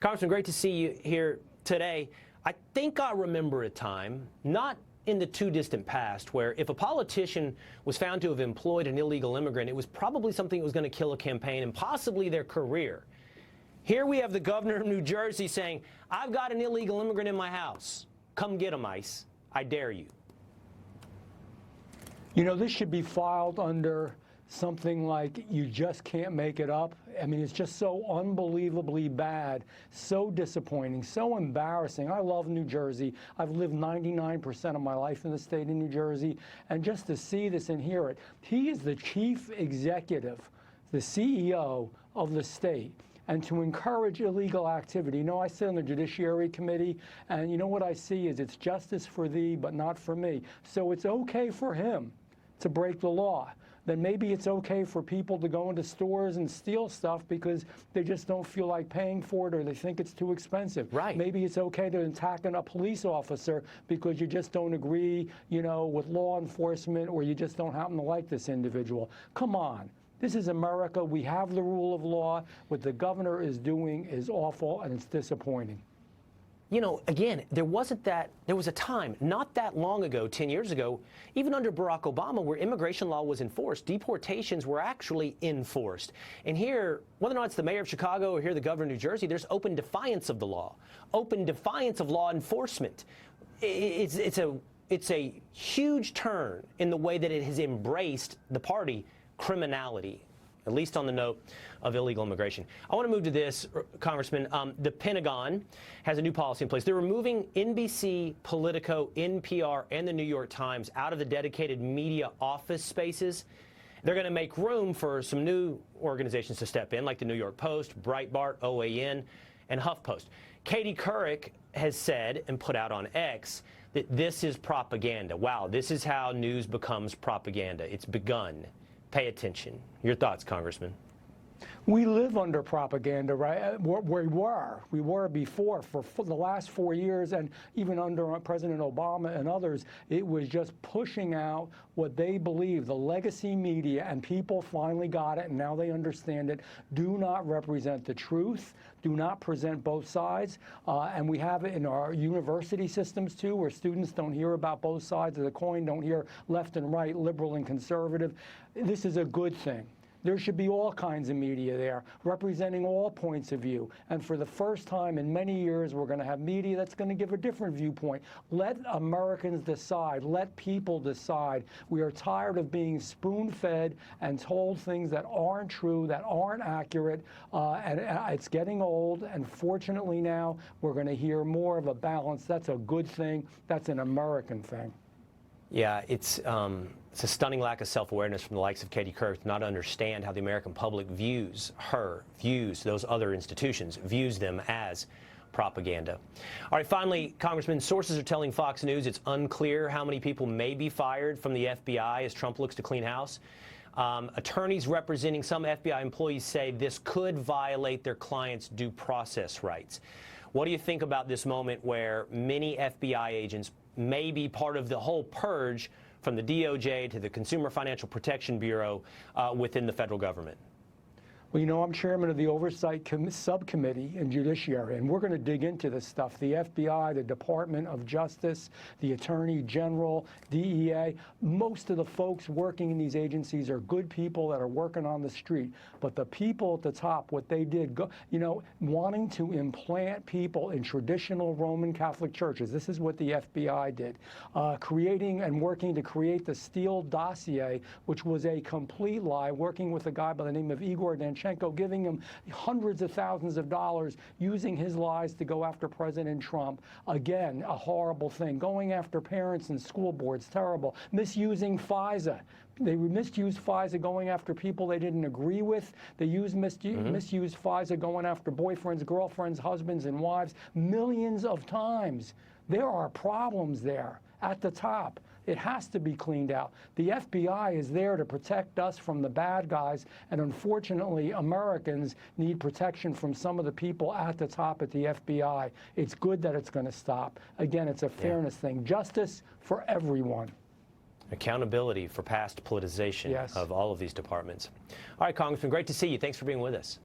Congressman, great to see you here today. I think I remember a time, not in the too distant past, where if a politician was found to have employed an illegal immigrant, it was probably something that was going to kill a campaign and possibly their career. Here we have the governor of New Jersey saying, I've got an illegal immigrant in my house. Come get him, ICE. I dare you. You know, this should be filed under something like you just can't make it up. I mean, it's just so unbelievably bad, so disappointing, so embarrassing. I love New Jersey. I've lived 99% of my life in the state of New Jersey, and just to see this and hear it. He is the chief executive, the CEO of the state, and to encourage illegal activity. You know, I sit on the Judiciary Committee, and you know what I see is it's justice for thee, but not for me. So it's okay for him to break the law. Then maybe it's okay for people to go into stores and steal stuff because they just don't feel like paying for it or they think it's too expensive. Right. Maybe it's okay to attack a police officer because you just don't agree, you know, with law enforcement or you just don't happen to like this individual. Come on. This is America. We have the rule of law. What the governor is doing is awful and it's disappointing. You know, again, there was a time not that long ago, 10 years ago, even under Barack Obama, where immigration law was enforced, deportations were actually enforced. And here, whether or not it's the mayor of Chicago or here the governor of New Jersey, there's open defiance of the law, open defiance of law enforcement. It's a huge turn in the way that it has embraced the party criminality, at least on the note of illegal immigration. I want to move to this, Congressman. The Pentagon has a new policy in place. They're removing NBC, Politico, NPR, and the New York Times out of the dedicated media office spaces. They're going to make room for some new organizations to step in, like the New York Post, Breitbart, OAN, and HuffPost. Katie Couric has said and put out on X that this is propaganda. Wow, this is how news becomes propaganda. It's begun. Pay attention. Your thoughts, Congressman? We live under propaganda, right? We were before for the last 4 years, and even under President Obama and others, it was just pushing out what they believe. The legacy media, and people finally got it, and now they understand it, do not represent the truth, do not present both sides, and we have it in our university systems too, where students don't hear about both sides of the coin, don't hear left and right, liberal and conservative. This is a good thing. There should be all kinds of media there, representing all points of view. And for the first time in many years, we're going to have media that's going to give a different viewpoint. Let Americans decide. Let people decide. We are tired of being spoon-fed and told things that aren't true, that aren't accurate, and it's getting old. And fortunately now, we're going to hear more of a balance. That's a good thing. That's an American thing. Yeah, it's a stunning lack of self-awareness from the likes of Katie Couric to not understand how the American public views her, views those other institutions, views them as propaganda. All right, finally, Congressman, sources are telling Fox News it's unclear how many people may be fired from the FBI as Trump looks to clean house. Attorneys representing some FBI employees say this could violate their clients' due process rights. What do you think about this moment where many FBI agents may be part of the whole purge from the DOJ to the Consumer Financial Protection Bureau within the federal government? Well, you know, I'm chairman of the Oversight Subcommittee in Judiciary, and we're going to dig into this stuff. The FBI, the Department of Justice, the Attorney General, DEA, most of the folks working in these agencies are good people that are working on the street. But the people at the top, what they did, you know, wanting to implant people in traditional Roman Catholic churches. This is what the FBI did. Creating and working to create the Steele dossier, which was a complete lie, working with a guy by the name of Igor Danchenko, giving him hundreds of thousands of dollars, using his lies to go after President Trump. Again, a horrible thing. Going after parents and school boards, terrible. Misusing FISA. They misused FISA going after people they didn't agree with. They misused FISA going after boyfriends, girlfriends, husbands, and wives millions of times. There are problems there at the top. It has to be cleaned out. The FBI is there to protect us from the bad guys, and unfortunately, Americans need protection from some of the people at the top at the FBI. It's good that it's going to stop. Again, it's a fairness thing. Justice for everyone. Accountability for past politicization of all of these departments. All right, Congressman, great to see you. Thanks for being with us.